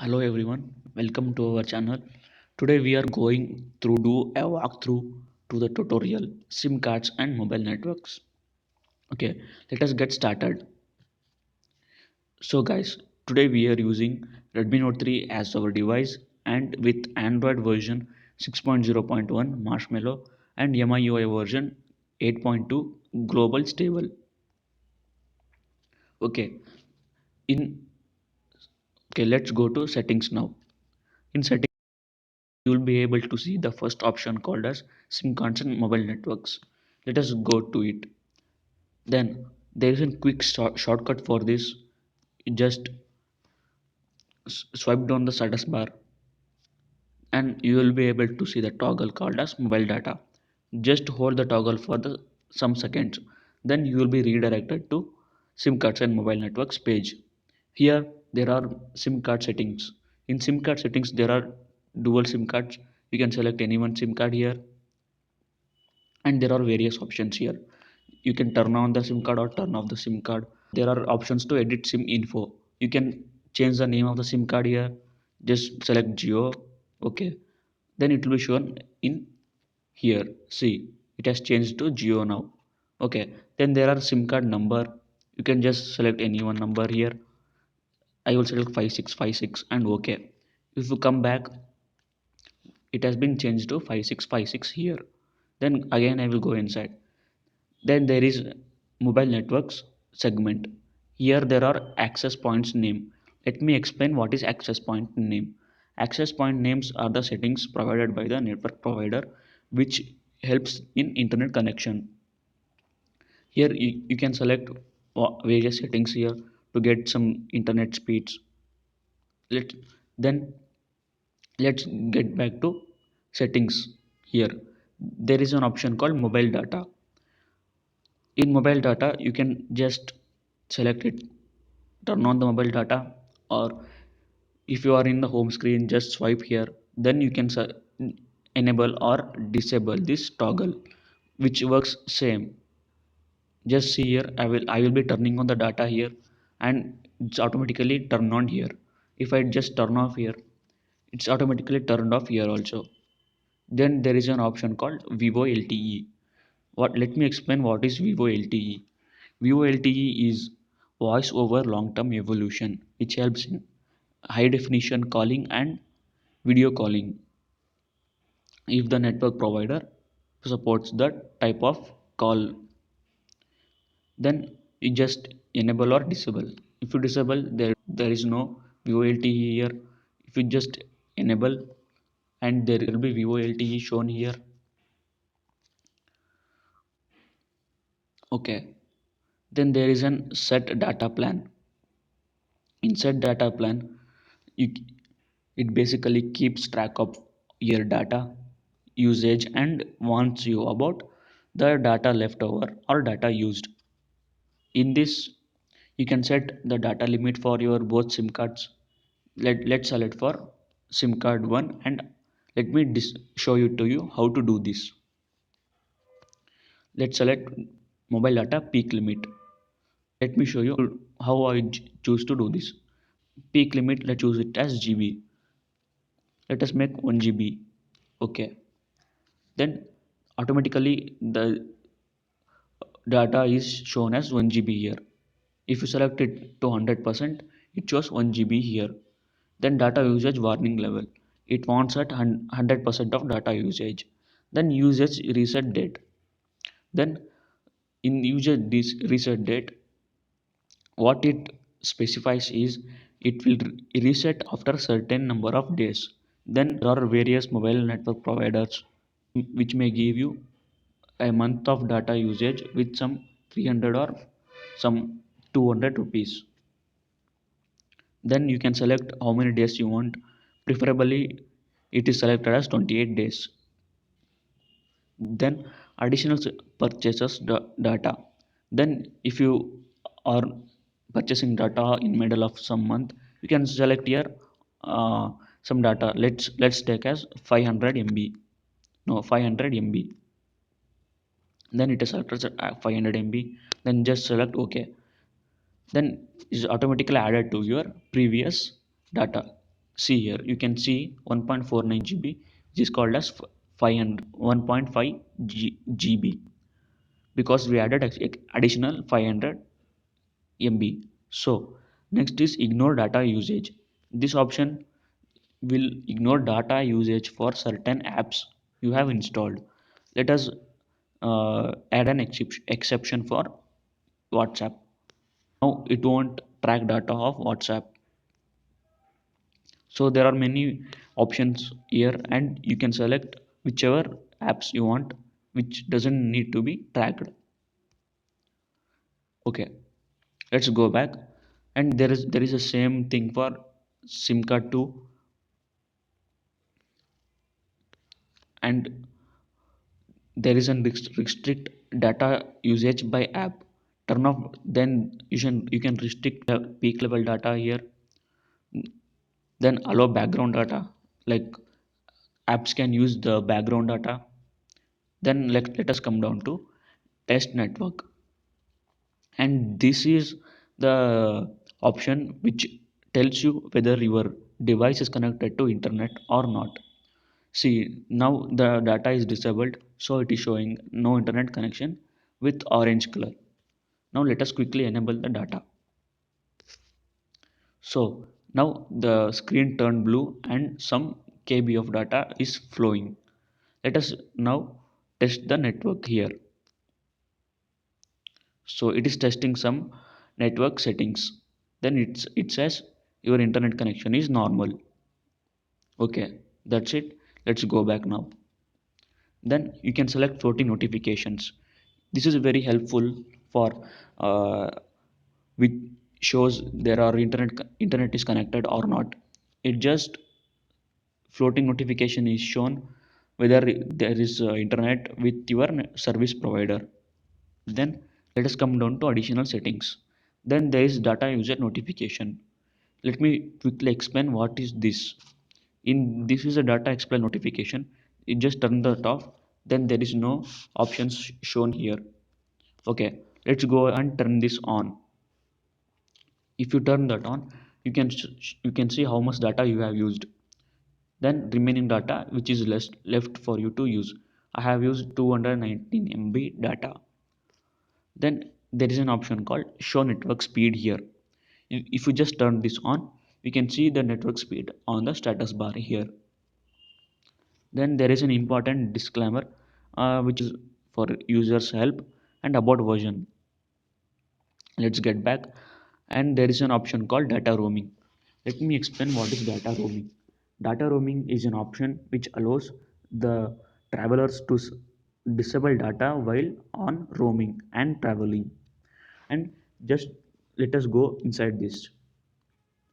Hello everyone, welcome to our channel. Today we are going through do a walkthrough to the tutorial SIM cards and mobile networks. Okay, let us get started. So guys, today we are using Redmi Note 3 as our device and with Android version 6.0.1 Marshmallow and MIUI version 8.2 global stable. Okay, in okay, let's go to settings now. In settings you will be able to see the first option called as SIM cards and mobile networks. Let us go to it. Then there is a quick shortcut for this. Just swipe down the status bar and you will be able to see the toggle called as mobile data. Just hold the toggle for the some seconds. Then you will be redirected to SIM cards and mobile networks page. Here there are SIM card settings. In SIM card settings there are dual SIM cards. You can select any one SIM card here and there are various options here. You can turn on the sim card or turn off the sim card. There are options to edit sim info. You can change the name of the sim card here. Just select Geo. Okay, then it will be shown in here. See, it has changed to Geo now. Okay, then there are sim card number. You can just select any one number here. I will select 5656 and okay. If you come back, it has been changed to 5656 here. Then again I will go inside. Then there is mobile networks segment. Here there are access points name. Let me explain what is access point name. Access point names are the settings provided by the network provider which helps in internet connection. Here you can select various settings here to get some internet speeds. Let then let's get back to settings here. There is an option called mobile data. In mobile data you can just select it, turn on the mobile data, or if you are in the home screen just swipe here. Then you can enable or disable this toggle which works same. Just see here, I will be turning on the data here and it's automatically turned on here. If I just turn off here, it's automatically turned off here also. Then there is an option called Vivo LTE. What let me explain what is Vivo LTE. Vivo LTE is voice over long term evolution, which helps in high definition calling and video calling if the network provider supports that type of call. Then you just enable or disable. If you disable, there is no Vivo LTE here. If you just enable, and there will be Vivo LTE shown here. Okay, then there is an set data plan. In set data plan, you, it basically keeps track of your data usage and warns you about the data left over or data used. In this, you can set the data limit for your both SIM cards. Let's select for SIM card 1 and let me show you to you how to do this. Let's select mobile data peak limit. Let me show you how I choose to do this. Peak limit, let's choose it as GB. Let us make 1 GB. Okay, then automatically the data is shown as 1 GB here. If you select it to 100%, it shows 1 GB here. Then data usage warning level, it wants at 100% of data usage. Then usage reset date. Then in usage this reset date, what it specifies is it will reset after a certain number of days. Then there are various mobile network providers which may give you a month of data usage with some 300 or some 200 rupees. Then you can select how many days you want. Preferably it is selected as 28 days. Then additional purchases data. Then if you are purchasing data in middle of some month, you can select here some data. Let's take as 500 MB. No, 500 MB. Then it is selected as 500 MB. Then just select OK. Then is automatically added to your previous data. See here, you can see 1.49 GB, which is called as 500 1.5 GB, because we added additional 500 MB. So next is ignore data usage. This option will ignore data usage for certain apps you have installed. Let us add an exception for WhatsApp. Now it won't track data of WhatsApp. So there are many options here, and you can select whichever apps you want, which doesn't need to be tracked. Okay, let's go back, and there is a same thing for SIM card too. And there is a restrict data usage by app. Turn off, then you can restrict the peak level data here. Then allow background data, like apps can use the background data. Then let us come down to test network, and this is the option which tells you whether your device is connected to internet or not. See, now the data is disabled, so it is showing no internet connection with orange color. Now let us quickly enable the data. So now the screen turned blue and some KB of data is flowing. Let us now test the network here. So it is testing some network settings. Then it says your internet connection is normal. Okay, that's it. Let's go back now. Then you can select floating notifications. This is very helpful for uh, which shows there are internet is connected or not. It just floating notification is shown whether there is internet with your service provider. Then let us come down to additional settings. Then there is data user notification. Let me quickly explain what is this. In this is a data explain notification. You just turn that off. Then there is no options shown here. Okay, let's go and turn this on. If you turn that on, you can see how much data you have used. Then remaining data which is left for you to use. I have used 219 MB data. Then there is an option called show network speed here. If you just turn this on, you can see the network speed on the status bar here. Then there is an important disclaimer, which is for users help and about version. Let's get back, and there is an option called data roaming. Let me explain what is data roaming. Data roaming is an option which allows the travelers to disable data while on roaming and traveling. And just let us go inside this,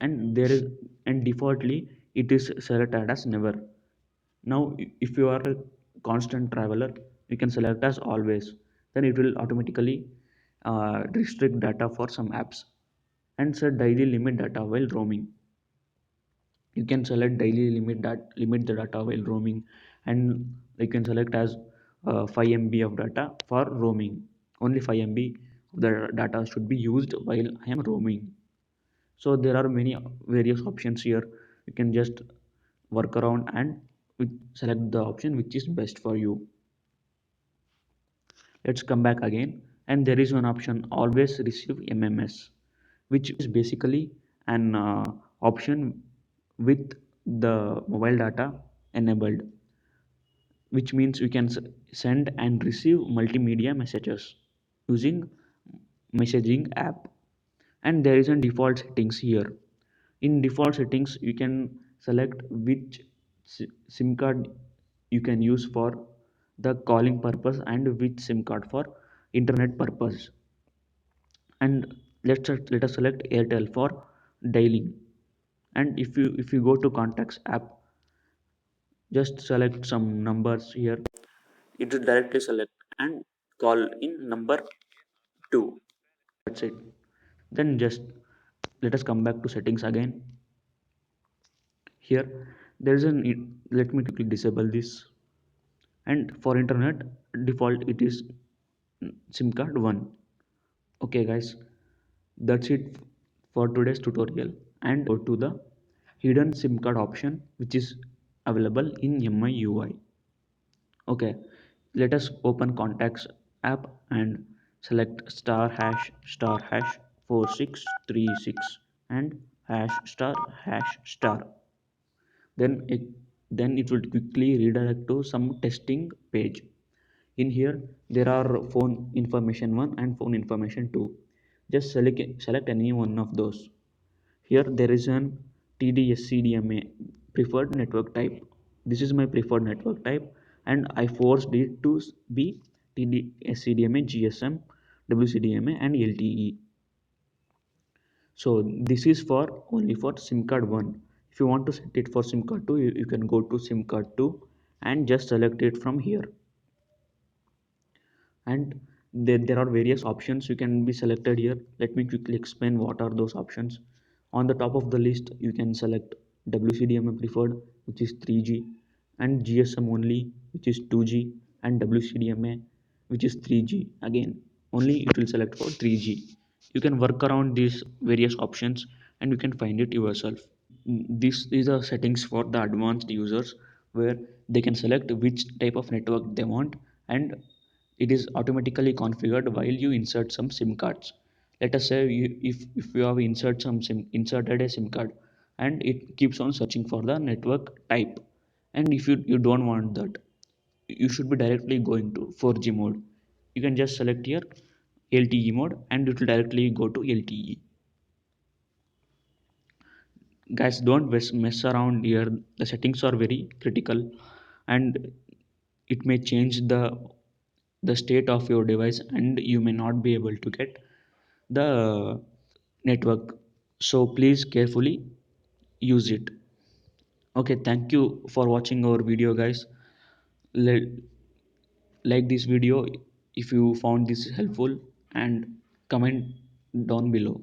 and there is, and defaultly it is selected as never. Now if you are a constant traveler, you can select as always. Then it will automatically restrict data for some apps. And set daily limit data while roaming. You can select daily limit the data while roaming, and you can select as 5 MB of data for roaming. Only 5 MB of the data should be used while I am roaming. So there are many various options here. You can just work around and select the option which is best for you. Let's come back again, and there is one option always receive MMS, which is basically an option with the mobile data enabled, which means you can send and receive multimedia messages using messaging app. And there is a default settings here. In default settings you can select which SIM card you can use for the calling purpose and which SIM card for internet purpose. And let us select Airtel for dialing. And if you go to contacts app, just select some numbers here. It will directly select and call in number 2. That's it. Then just let us come back to settings again. Here there is an let me quickly disable this. And for internet default it is SIM card 1. Okay guys, that's it for today's tutorial. And go to the hidden SIM card option which is available in MIUI. Okay, let us open contacts app and select star hash 4636 and hash star. Then it will quickly redirect to some testing page. In here there are phone information 1 and phone information 2. Just select any one of those. Here there is an TD-SCDMA preferred network type. This is my preferred network type and I forced it to be TD-SCDMA, GSM, WCDMA and LTE. So this is for only for SIM card 1. If you want to set it for SIM card 2, you can go to SIM card 2 and just select it from here. And there are various options you can be selected here. Let me quickly explain what are those options. On the top of the list you can select WCDMA preferred, which is 3G, and GSM only, which is 2G, and WCDMA, which is 3G. Again, only it will select for 3G. You can work around these various options and you can find it yourself. This is the settings for the advanced users where they can select which type of network they want, and it is automatically configured while you insert some SIM cards. Let us say if you have inserted a SIM card and it keeps on searching for the network type, and if you don't want that, you should be directly going to 4G mode. You can just select here LTE mode and it will directly go to LTE. Guys, don't mess around here. The settings are very critical and it may change the state of your device and you may not be able to get the network. So please carefully use it. Okay, thank you for watching our video, guys. Let, like this video if you found this helpful and comment down below.